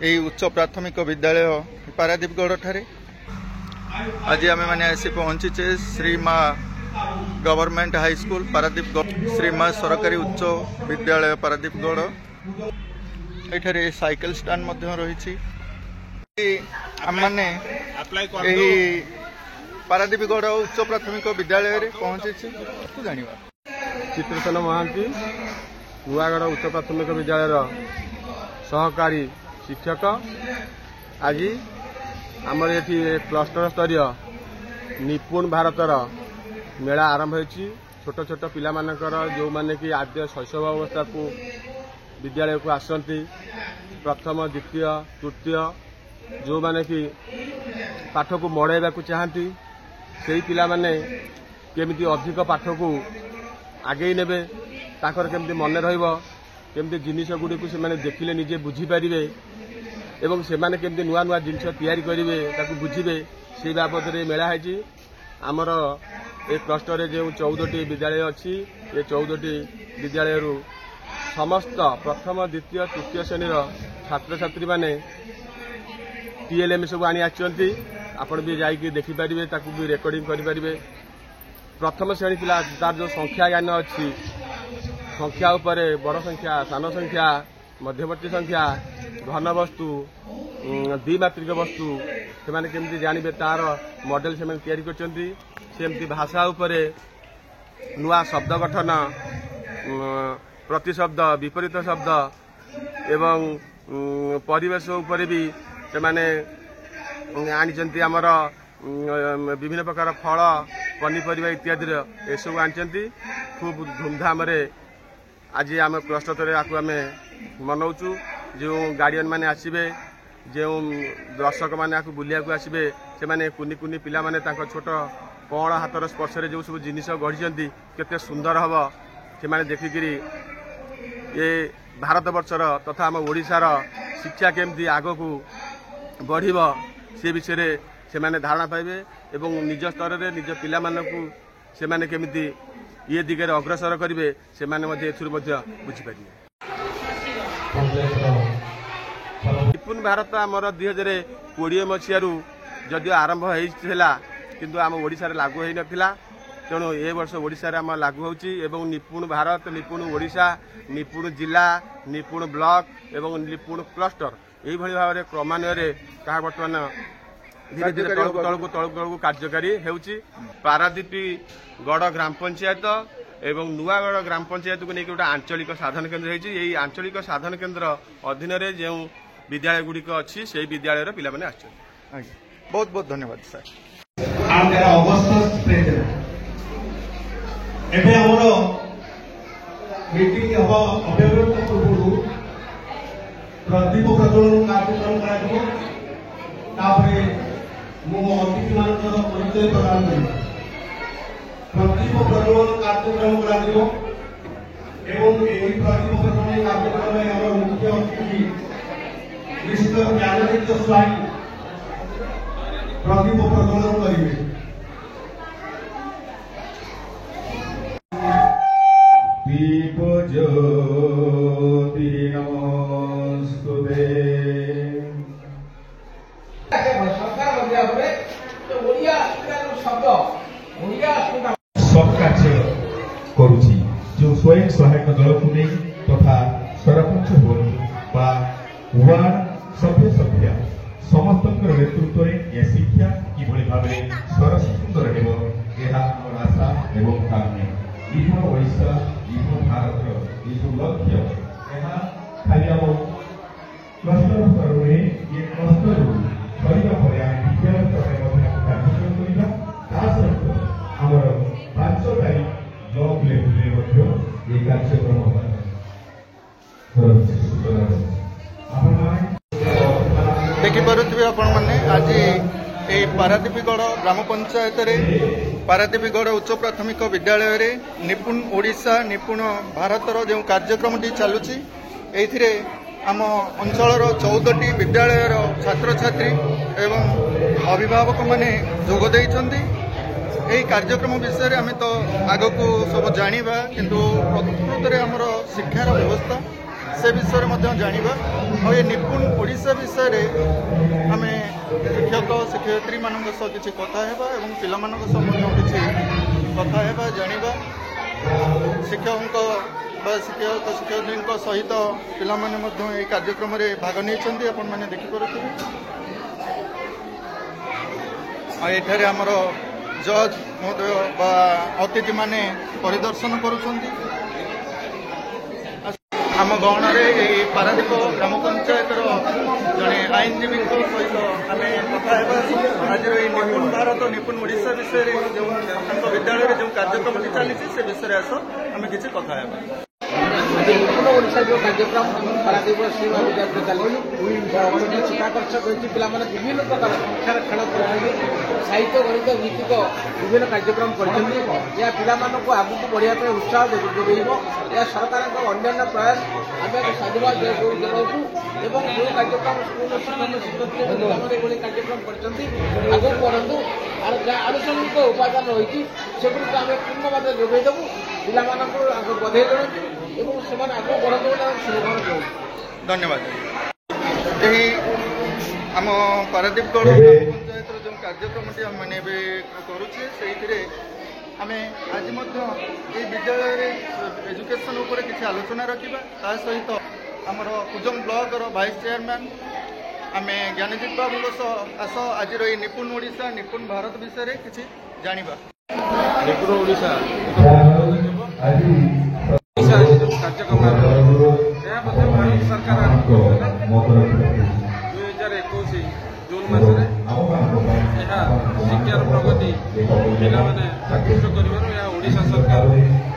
यही उच्च प्राथमिक विद्यालय पारादीपगढ़ ठारे आज आम मैंने आसी पहुंचीचे श्री माँ गवर्नमेंट हाई स्कूल पारादीपगढ़ श्री माँ सरकारी उच्च विद्यालय पारादीपगढ़ ये साइकिल स्टैंड रही आम मैंने पारादीपगढ़ उच्च प्राथमिक विद्यालय पहुंची जाना चित्रसेन महांती नुआगढ़ उच्च प्राथमिक विद्यालय सहकारी शिक्षक आज आमर ये क्लस्टर स्तरीय निपुण भारतर मेला आरंभ हो छोट छोट पिला जो माने कि आद्य शैशव अवस्था को विद्यालय को आसती प्रथम द्वितीय तृतीय जो माने कि पाठ को मड़ाइबा को चाहती से पिला माने केमिति अधिक पाठ को आगे नेबे ताकर केमिति मन रहिबो केमिति जिनिस गुडी को से माने देखिले निजे बुझी पारिबे एवं से माने केमिति नुआ नुआ जिनिस तैयारी करिवे ताकू बुझिबे से बाबद रे मेला है आमर ए क्लस्टर जो 14टी विद्यालय अच्छी ये 14टी विद्यालय समस्त प्रथम द्वितीय तृतीय श्रेणी छात्र छात्री माने टीएलएम सब आनी आछंती आपण भी जाइए देखिपारे ताकू भी रेकर्डिंग करें प्रथम श्रेणी पिला तार जो संख्या ज्ञान अच्छी संख्या उपरे बड़ संख्या सान संख्या मध्यवर्ती संख्या घन वस्तु द्विमात्रिक वस्तु से केमती जानवे तार मॉडल से तैयारी करमती भाषा उपरे नुआ शब्द गठन प्रतिशब्द विपरीत शब्द एवं परिवेश उपरे भी से आनी आमर विभिन्न प्रकार फल पनीपरिया इत्यादि एसबू आनी खूब धूमधाम आज आम क्लस्टर आपको आम मनाऊँ जो गार्डियन मैंने आसबे जो दर्शक मैंने आपको बुलिया को आसबे से माने कुनी कुनी पिला माने छोट कण हाथर स्पर्श जो सब जिनिस गढ़ी केते सुंदर हम से देखिकी ये भारत वर्षर तथा आम ओडिशार शिक्षा केमती आग को बढ़ से विषय से माने धारणा पाइबे एवं निज स्तर में निज पिला मानकु से माने केमिति ये दिगरे अग्रसर करेंगे से बुझीपारे निपुण भारत आमर 2020 मसीह जदिव आरंभ होता किंतु आम ओडिशा लागू हो नाला तेणु ए वर्ष ओडिशा आम लागू हो निपुण भारत निपुण ओडिशा निपुण जिला निपुण ब्लॉक एवं निपुण क्लस्टर यही भाव में क्रमान्वय क्या बर्तमान धीरे धीरे तलू कार्यकारी होउची पारादीपी गढ़ ग्राम पंचायत एवं नुआगढ़ ग्राम पंचायत को लेकिन गोटे आंचलिक साधन केन्द्र होती यही आंचलिक साधन केन्द्र अधीन जो विद्यालय गुड़िक अच्छी से विद्यालय पिला माने आछन। बहुत बहुत धन्यवाद सर। प्रदीप प्रज्वलन कार्यक्रम मो अतिथि मान परिचय प्रदान कर प्रदीप प्रज्वलन कार्यक्रम प्रदीप प्रज्वलन कार्यक्रम मुख्य अतिथि मिस्टर ज्ञानादित्य स्वाई प्रदीप प्रज्वलन करेंगे। दीप ज्योति नमोस्तुते सब कार्य करुची जो स्वयं सहायक दल को नहीं तथा सरपंच होनी वार्ड सभ्य सभ्या समस्त नेतृत्व में शिक्षा किभली भाव सरस सुंदर यह आशा एवं कामना निपुण ओडिशा निपुण भारत ये लक्ष्य खाली आम क्लस्टर स्तर में ये क्लस्टर सरिया पर आम विद्यालय कार्यक्रम करवा सहित आमर 5 तारीख ब्लॉक लेवल ये कार्यक्रम देखिपे आपण मैंने आज ये पारादीपगढ़ ग्राम पंचायत पारादीपगढ़ उच्च प्राथमिक विद्यालय रे निपुण ओडिशा निपुण भारतर जो कार्यक्रम चलुची ये आम अंचल 14टी विद्यालय छात्र छात्री एवं अभिभावक माने जोग देइछन्ति। यही कार्यक्रम विषय आम तो आग को सब जाना किंतु प्रकृत में आमर शिक्षार व्यवस्था से विषय में जाना और ये निपुण ओडिशा विषय आम शिक्षक शिक्षयित्री मान किसी कथा और पिला किसी कथा जाना शिक्षकों शिक्षक शिक्षयित्री सहित पिलाने कार्यक्रम में भाग नहीं आपण मैंने देखिपे एठारे आमर जज महोदय बा अतिथि माने परिदर्शन करुछंती आम गहन पारादीप ग्राम पंचायत जड़े आईनजीवी सहित आम कथा आज निपुण भारत निपुण ओडिशा विषय जो विद्यालय जो कार्यक्रम चली से विषय आस आम किसी कथा निपुण ओडिशा जो कार्यक्रम पारादीप श्रीमा विद्यालय चली चिताकर्षक होती पिला विभिन्न प्रकार शिक्षार खेल साहित्य गणित भित्तिक विभिन्न कार्यक्रम कर आगू बढ़ाई उत्साह जोगेब यह सरकार अन्य प्रयास आम साधुवाद जनाऊँ एवं जो कार्यक्रम स्कूल शिक्षक कार्यक्रम कर आगे बढ़ू और जहाँ आनुषंगिक उपादान रही से आम पूर्ण भाव जोगेदेवु पिला बधाई जनाऊँ से आगे बढ़ू शुभकामना धन्यवाद यही आम पारादीपगढ़ पंचायत जो कार्यक्रम मैंने करुचे से आम आज ये विद्यालय एजुकेशन उपर किसी आलोचना रखा सहित आमर कुजंग ब्लॉक वाइस चेयरमैन आम ज्ञानदीप बाबू आस आज निपुण ओडिशा निपुण भारत विषय किसी जाना निपुण ओडिशा कार्यक्रम भारत सरकार आरंभ कर 2021 जून मसरे शिक्षार प्रगति पिला आकृष्ट करोशा सरकार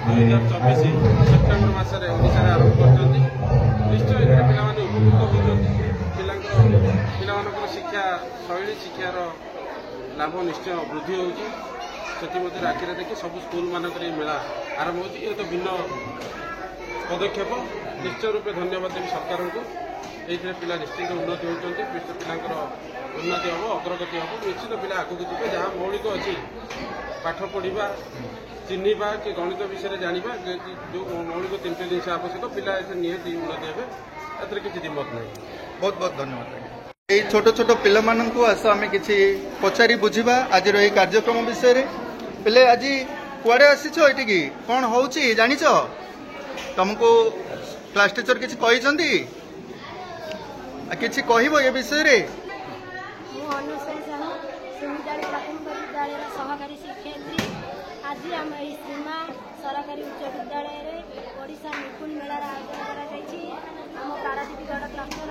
2024 सेप्टेम्बर मसरे ओडिशा आरंभ कर निश्चय पिला उपकृत होती पिला शिक्षा शैली शिक्षार लाभ निश्चय वृद्धि होती आखिरे देखी सब स्कूल मानक मेला आरंभ हो तो भिन्न पदक्षेप निश्चय रूपे धन्यवाद देवी सरकार को ये पिला निश्चित उन्नति होती पिला उन्नति हम अग्रगति हम निश्चित पिला आगे जी जहाँ मौलिक अच्छी पाठ पढ़ा चिन्हवा कि गणित विषय जाना जो मौलिक 3टी जिन आवश्यक पिला निहती उन्नति हे किसी दिमत ना बहुत बहुत धन्यवाद ये छोट छोट पिला आस आम किसी पचारि बुझा आज ये कार्यक्रम विषय पिले आज कुआड़े आसीच ये कौन हो जानिच तुमको क्लास टीचर किसी किसी कह ये विषय रे सहकारी शिक्षयित्री आज आम सीमा सरकारी उच्च विद्यालय ओडिशा निपुण मेलार आयोजन कर पारादीपगढ़ क्लस्टर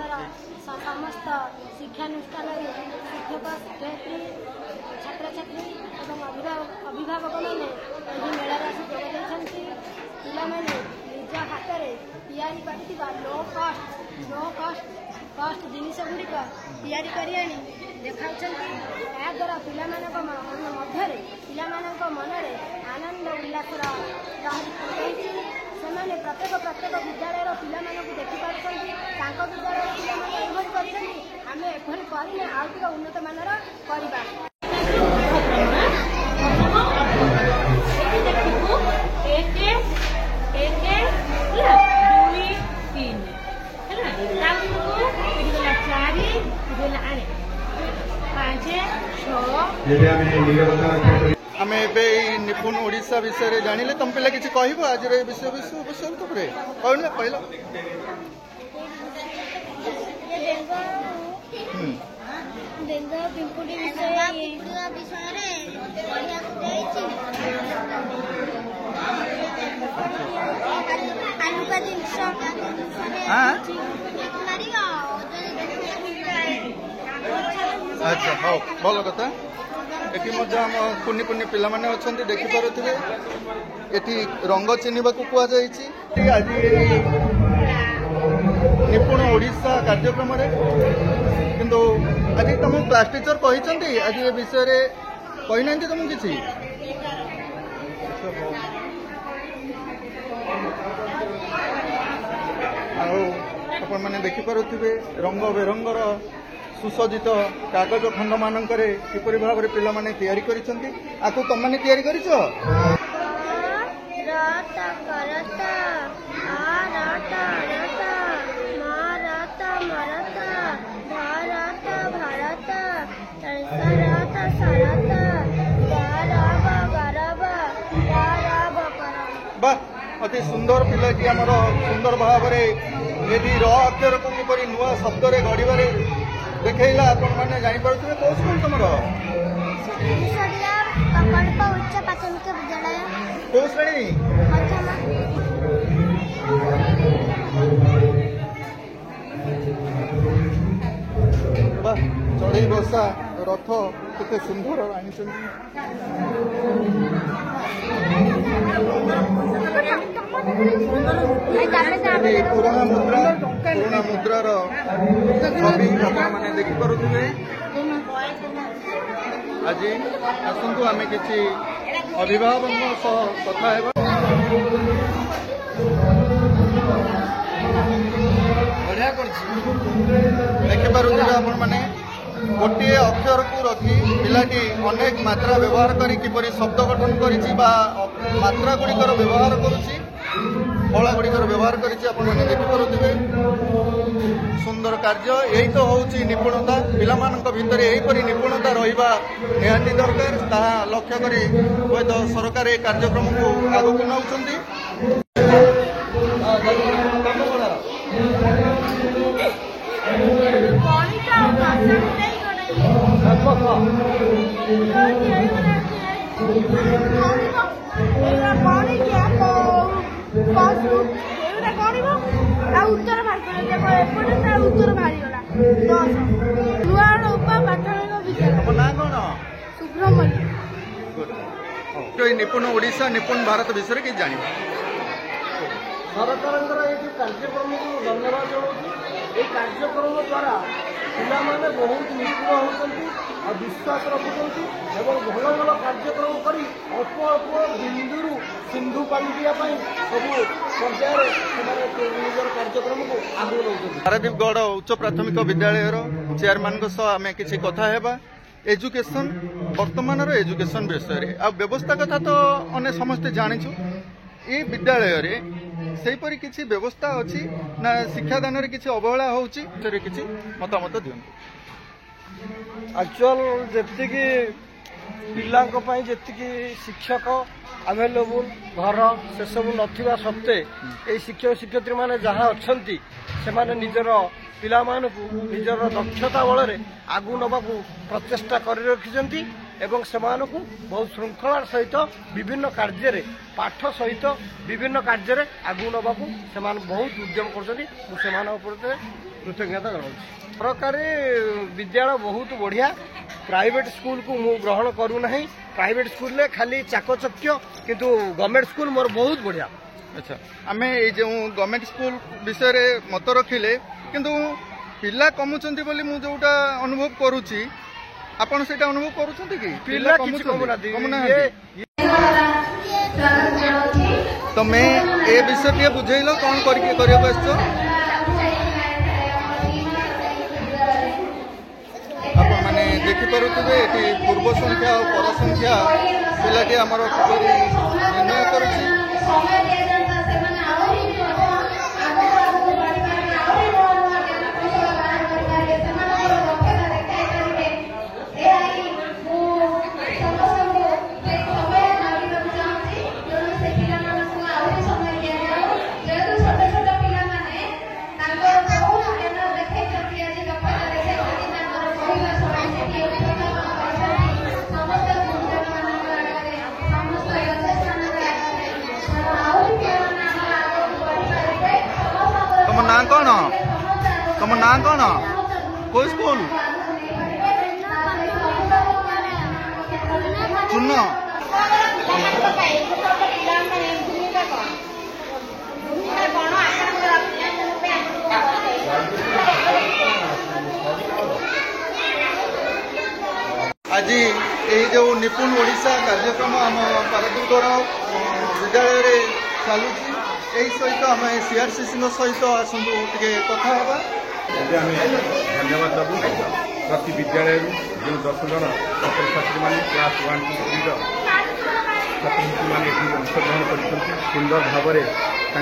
समस्त शिक्षानुष्ठान शिक्षक शिक्षयित्री छात्र छात्री और अभिभावक मैंने मेलार आसी जोग पाने निज हाथ में या लो कस्ट जिनिस गुड़िक या देखा द्वारा पिला मध्य पिला मनरे आनंद उल्लास से प्रत्येक विद्यालय पिला देखिपार विद्यालय पिला आम एभली करने आउट उन्नत मानर करवा आम एवं निपुण ओडिशा विषय जानिले तुम पिला किसी कह आज विषय विषय कहना कहल अच्छा हाँ भल कथा ये आम कुनि कुनि पिला माने अछंती देखि पारुथिबे एठी रंग चिन्हवा को कुआ जायछि आज निपुण ओडिशा कार्यक्रम रे किंतु आज तुम क्लास टीचर कहिसंती आज ये विषय रे कहि नांती तुम किछि आपण माने देखि पारुथिबे रंग बेरंगर सुसज्जित कागज खंड मानकरे किपरि भाव पिला माने तैयारी करिसंती आकु तुम माने तैयारी करिसो वाह अति सुंदर पिलाटी आमर सुंदर भाव में यदि र अक्षर को किपरि नुआ शब्द रे गढ़िबारे देखैला आपण माने जानि पारुथबे को स्कूल तमरो उच्च प्राथमिक विद्यालय को श्रेणी वाह चढ़ई बसा रथ केते सुंदर आनिछन पुराना मुद्रार छवि आपने देखी पारुथिबे आज आसतु आम किसी अभिभावक कथा देखिपुवे आपण मैंने गोटे अक्षर को रखी पिलाटी अनेक मात्रा व्यवहार करी किपरि शब्द गठन करिछि बा मात्रा गुड़िकर व्यवहार करुछि फल गुड़िकर व्यवहार करिछि आपण माने देखिपुवे सुंदर कार्य यही तो होउछि निपुणता पिलामानक भितरे एहीपरि निपुणता रहिबा निहाती दरकार ताहा लक्ष्य करी हुए तो सरकार ए कार्यक्रम को आगु नउछन्ति उत्तर उत्तर बाहरीगला प्राथमिक विद्यालय सुब्रमण्य निपुण ओडिशा निपुण भारत विषय कि जान सरकार कार्यक्रम को धन्यवाद जनाऊँ ये कार्यक्रम द्वारा पिलामाने बहुत निपुण होती और विश्वास रखुंट एवं भल भल कार्यक्रम कर अल्प अल्प बिंदु सिंधु पालिया सब पर्यायर निजर कार्यक्रम को आगे नौ पारादीपगढ़ उच्च प्राथमिक विद्यालय चेयरमैन आम किसी कथा हेबा एजुकेशन वर्तमान एजुकेशन विषय आ व्यवस्था कथा तो अने समस्ते जानिछु ये विद्यालय रे सेपरी किसी व्यवस्था अच्छी ना शिक्षादान किसी अवहेला होची किसी मतामत दियंतु एक्चुअल जी पिला जी शिक्षक अवेलेबल घर से सब नथिबा सत्वे ये शिक्षक शिक्षयित्री माने जहाँ अच्छी से निजर पिला निजर दक्षता बल आगु नवा प्रचेषा कर रखिंट एवं सेमानकु बहुत श्रृंखलार सहित विभिन्न कार्य पाठ सहित विभिन्न कार्य आगु नवा बहुत उद्यम कर कृतज्ञता जनाऊँ सरकारी विद्यालय बहुत बढ़िया प्राइवेट स्कूल को मु ग्रहण करूना प्राइवेट स्कूल में खाली चाकचक्य किंतु गवर्नमेंट स्कूल मोर बहुत बढ़िया अच्छा आम ये जो गवर्नमेंट स्कूल विषय मत रखिले किंतु पिला कमुचंती बोली मु जोटा अनुभव करूची आपण सेटा अनुभव करूछंती कि पिला किछि कमुना तो मैं ए विषय टे बुझैलो कोन करके करियो बसछो आपण माने देखि पारुथिबे एटी पूर्व संख्या और पर संख्या पिलाटी हमर किपरि निर्णय करूछि तुम ना कौन कोई स्कूल सुन आज ये जो निपुण ओडिशा कार्यक्रम आम पारादीपगढ़ विद्यालय चलुची यही सहित आम सीआरसीसी सहित आसतु टे कथा हाँ धन्यवाद देवु प्रति विद्यालय जो 10 जन छात्र छात्री मैंने क्लास 1 2 3 छात्र मैंने अंशग्रहण कर सुंदर भाव में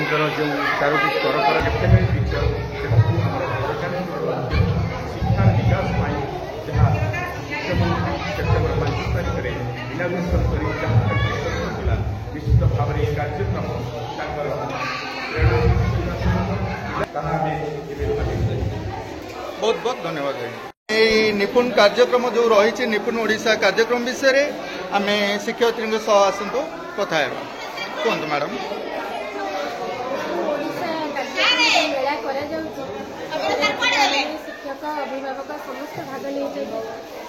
जो 4टी स्तर पर शिक्षा विकास जहाँ ଇନାଗୁରେସନ୍ କରି ଯାହା ଥିଲା ନିଶ୍ଚିତ ଭାବରେ ଏହି କାର୍ଯ୍ୟକ୍ରମ ତାଙ୍କର ତାହା ଆମେ ଏବେ बहुत बहुत धन्यवाद भाई निपुण कार्यक्रम जो रही निपुण ओडिशा कार्यक्रम विषय रे आमे शिक्षयित्री सह आसतु कथा हेबा कहतु मैडम मेला शिक्षक अभिभावक समस्त भाग नहीं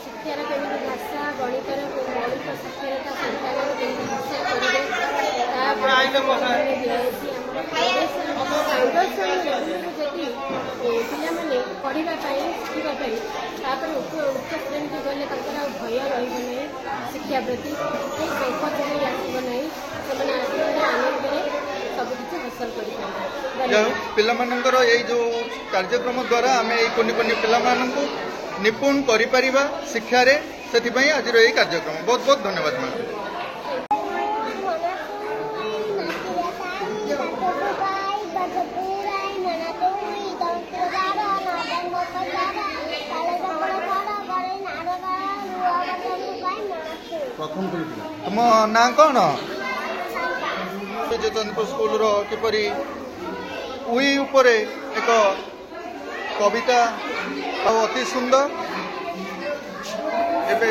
शिक्षार केमी भाषा गणितर मौलिक साक्षरता संचालन केमी विषय करेंगे पिलाने पढ़ापी शिखापी उच्च श्रेणी को गले भय रही शिक्षा प्रति संकोच आसब ना से आनंद सबकि हासिल कर पिलामानंकर यही जो कार्यक्रम द्वारा आम कुनि कुनि पिलामानंकु निपुण करिपारिबा शिक्षा रे सेथिपई आज यही कार्यक्रम बहुत बहुत धन्यवाद मैम प्रथम तुम ना कौन विजयचंद्रपुर स्कूल किपरि उई उपरे एक कविता अति सुंदर एबे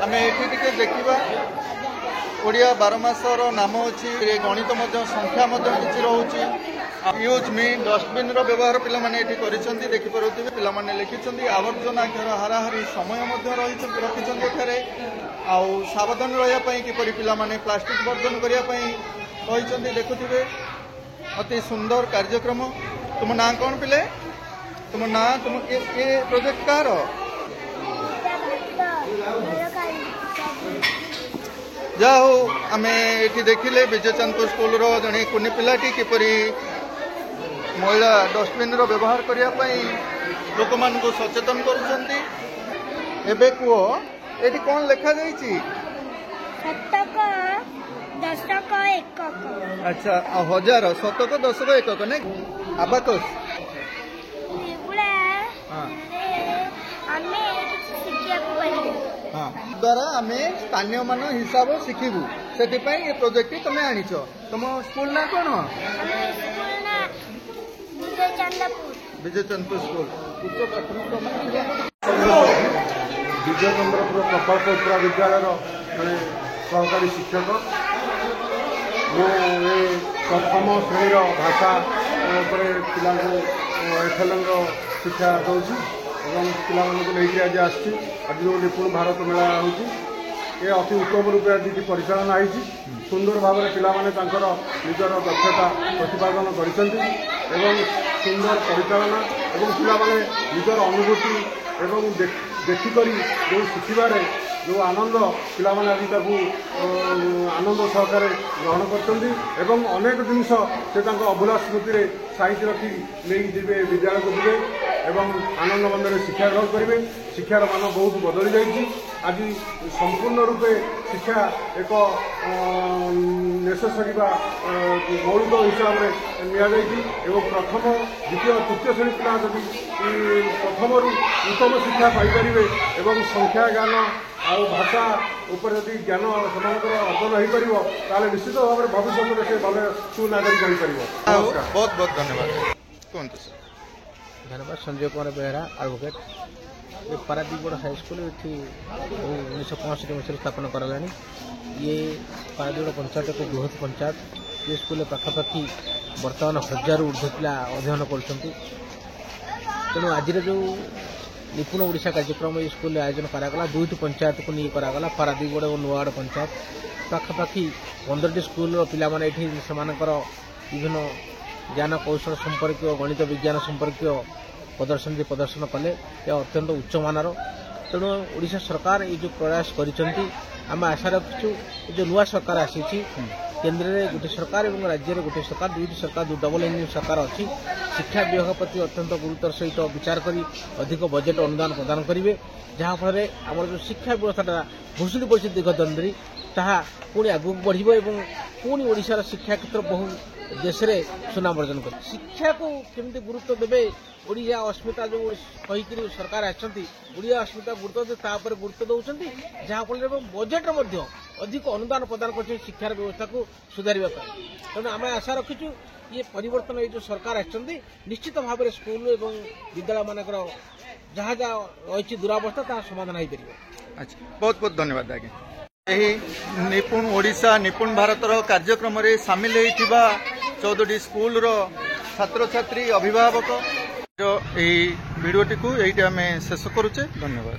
आमे एठी टिके देखिबा ओडिया 12 मासर नाम अछि गणित मध्य संख्या मध्य किछि रहउछि यूज मी डस्टबिन रो व्यवहार पिला माने एठी करिसंती देखि परउथिबे पिला माने लिखिसंती आवर्जना घर हाराहारी समय मध्य रखिसंती एठारे आउ सावधान रहिया पई किपरि पिला माने प्लास्टिक वर्जन करिया पई कहिसंती देखुथिबे अति सुंदर कार्यक्रम तुम ना कौन पिले तुम ना तुम ये प्रोजेक्ट कार जा हो आमे एठी देखिले विजयचंद्रपुर स्कूल रो जने कुनि पिलाटी किपरि महिला डस्टबिन रो व्यवहार करिया पई लोक मान को सचेतन करूछंती एबे को एठी कोन लेखा जाईची शतक दशक एकक अच्छा हजार शतक दशक एकक ने आबाकस द्वारा आम स्थानीय मान हिसाब शिखिबू से प्रोजेक्ट तुम आनीच तुम स्कूल ना कौन विजयचंद्रपुर स्कूल उच्च प्राथमिक विजयचंद्रपुर प्रकल्प उत्तरा विद्यालय जड़े सहकारी शिक्षक मुझे प्रथम श्रेणी भाषा पिला एफएलएन शिक्षा दूसरी पिला लेकिन आज आसी जो निपुण भारत मेला हो अति उत्तम रूपे आज परिचालना होती सुंदर भाव में पिला निजर दक्षता प्रतिपादन कर सुंदर परिचालना और पिला निजर अनुभूति एवं देखिक जो शिखबार जो आनंद पिला आज आनंद सहकार ग्रहण कर अनेक जिनस से अभूला स्मृति में साइज रखी नहीं जी विद्यालय को जीवे एवं आनंद मंदर शिक्षा ग्रहण करेंगे शिक्षार मान बहुत बदली जाइए आज संपूर्ण रूपे शिक्षा एक नेसेसरी मौलिक हिसाब से नि प्रथम द्वितीय तृतीय श्रेणी पिला जब प्रथम उत्तम शिक्षा पाइपर एवं संख्या ज्ञान आउ भाषा उपर यदि ज्ञान सेमानकर अर्जन हो पार निश्चित भाव में भविष्य में से भले सुनागरिक हो पार। बहुत बहुत धन्यवाद धन्यवाद संजय कुमार बेहरा एडवोकेट ये पारादीप बड़ हाईस्कूल ये 1965 मसीह स्थापन कराला ये पारादीप पंचायत एक बृहत पंचायत ये स्कूल पाखापाखि बर्तमान 1000 ऊर्ध्व पिला अध्ययन करूँ आज जो निपुण ओडिशा कार्यक्रम ये स्कूल आयोजन करागला 2टी पंचायत को नहीं करागला पारादीप बड़ और नुआगढ़ पंचायत पाखापाखि 15टी स्कूल पिला माने एठी सेमानकर विभिन्न ज्ञान कौशल संपर्क गणित विज्ञान संपर्क प्रदर्शन कले अत्यंत उच्च मानर तेणु ओडिशा सरकार ये जो प्रयास करिसेंती आम आशा रखिछु जो नुआ सरकार आसी केन्द्र में गोटे सरकार और राज्य में गोटे सरकार 2टी सरकार जो डबल इंजिन सरकार अच्छी शिक्षा विभाग प्रति अत्यंत गुरुतर सहित विचार करी अधिक बजेट अनुदान प्रदान करेंगे जहाँफल आम जो शिक्षा व्यवस्था भुशुड़ी पड़ी दीर्घ दिन धरी ତାହା ପୁଣି ଆଗକୁ ବଢ଼ିବ ଏବଂ ପୁଣି ଓଡ଼ିଶାର ଶିକ୍ଷା କ୍ଷେତ୍ର ବହୁ ଦେଶରେ ସୁନାମ ଅର୍ଜନ କରିବ। ଶିକ୍ଷାକୁ କେମିତି ଗୁରୁତ୍ୱ ଦେବେ, ଓଡ଼ିଆ ଅସ୍ମିତା ଯେଉଁ କହିକିରି ସରକାର ଆସିଛନ୍ତି ଓଡ଼ିଆ ଅସ୍ମିତା ଗୁରୁତ୍ୱ ଦେବେ ତା ଉପରେ ଗୁରୁତ୍ୱ ଦେଉଛନ୍ତି, ଯାହାଫଳରେ ଏବଂ ବଜେଟ୍ରେ ମଧ୍ୟ ଅଧିକ ଅନୁଦାନ ପ୍ରଦାନ କରୁଛନ୍ତି ଶିକ୍ଷାର ବ୍ୟବସ୍ଥାକୁ ସୁଧାରିବା ପାଇଁ। ତେଣୁ ଆମେ ଆଶା ରଖିଛୁ ଇଏ ପରିବର୍ତ୍ତନ ଏଇ ଯେଉଁ ସରକାର ଆସିଛନ୍ତି ନିଶ୍ଚିତ ଭାବରେ ସ୍କୁଲ ଏବଂ ବିଦ୍ୟାଳୟମାନଙ୍କର ଯାହା ଯାହା ରହିଛି ଦୁରାବସ୍ଥା ତାହା ସମାଧାନ ହୋଇପାରିବ। ଆଚ୍ଛା, ବହୁତ ବହୁତ ଧନ୍ୟବାଦ ଆଜ୍ଞା। ଏହି ନିପୁଣ ଓଡ଼ିଶା ନିପୁଣ ଭାରତର କାର୍ଯ୍ୟକ୍ରମରେ ସାମିଲ ହୋଇଥିବା 14ଟି ସ୍କୁଲର ଛାତ୍ରଛାତ୍ରୀ ଅଭିଭାବକ ଏହି ଭିଡ଼ିଓଟିକୁ ଏଇଠି ଆମେ ଶେଷ କରୁଛେ। ଧନ୍ୟବାଦ।